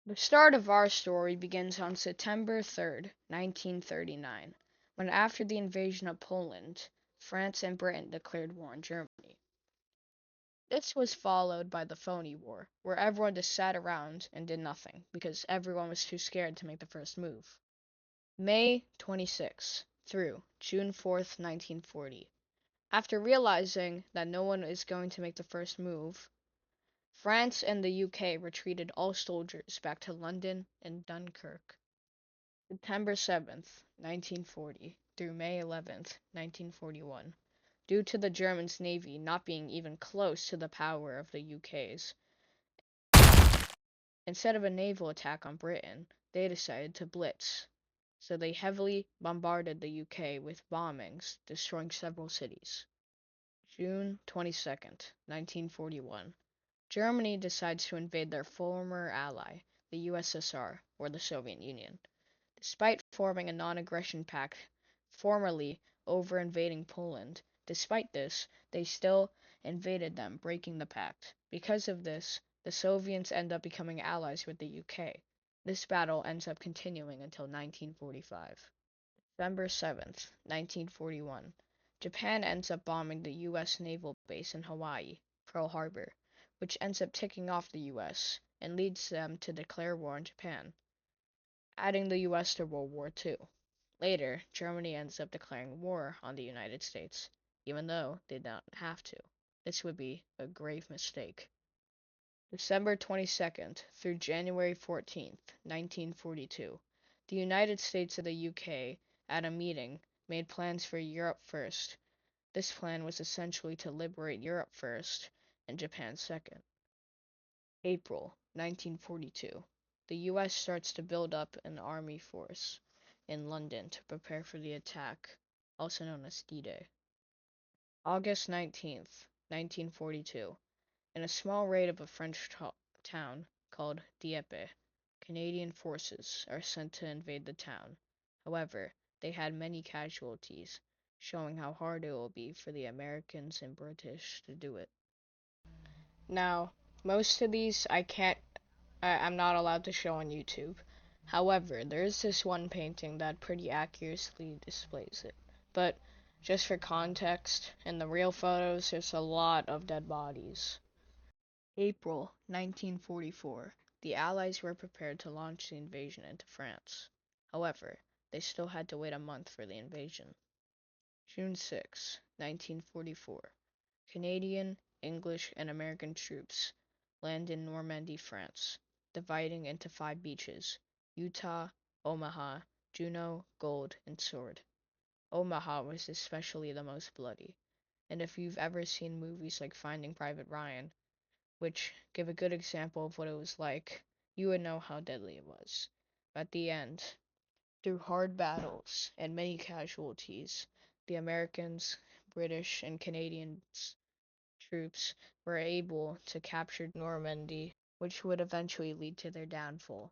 The start of our story begins on September 3rd, 1939, when after the invasion of Poland, France and Britain declared war on Germany. This was followed by the Phony War, where everyone just sat around and did nothing because everyone was too scared to make the first move. May 26th through June 4th, 1940. After realizing that no one is going to make the first move, France and the UK retreated all soldiers back to London and Dunkirk. September 7th, 1940 through May 11th, 1941. Due to the Germans' navy not being even close to the power of the UK's, instead of a naval attack on Britain, they decided to blitz. So they heavily bombarded the UK with bombings, destroying several cities. June 22nd, 1941. Germany decides to invade their former ally, the USSR, or the Soviet Union. Despite forming a non-aggression pact formerly over invading Poland, despite this, they still invaded them, breaking the pact. Because of this, the Soviets end up becoming allies with the UK. This battle ends up continuing until 1945. December 7th, 1941. Japan ends up bombing the US naval base in Hawaii, Pearl Harbor, which ends up ticking off the US and leads them to declare war on Japan, adding the US to World War II. Later, Germany ends up declaring war on the United States, even though they don't have to. This would be a grave mistake. December 22nd through January 14th, 1942. The United States and the UK, at a meeting, made plans for Europe first. This plan was essentially to liberate Europe first and Japan second. April 1942. The US starts to build up an army force in London to prepare for the attack, also known as D-Day. August 19th, 1942. In a small raid of a French town called Dieppe, Canadian forces are sent to invade the town. However, they had many casualties, showing how hard it will be for the Americans and British to do it. Now, most of these I'm not allowed to show on YouTube. However, there is this one painting that pretty accurately displays it. But just for context, in the real photos, there's a lot of dead bodies. April 1944. The Allies were prepared to launch the invasion into France. However, they still had to wait a month for the invasion. June 6, 1944. Canadian, English, and American troops land in Normandy, France, dividing into 5 beaches: Utah, Omaha, Juno, Gold, and Sword. Omaha was especially the most bloody, and if you've ever seen movies like Finding Private Ryan, which give a good example of what it was like, you would know how deadly it was. At the end, through hard battles and many casualties, the Americans, British, and Canadian troops were able to capture Normandy, which would eventually lead to their downfall.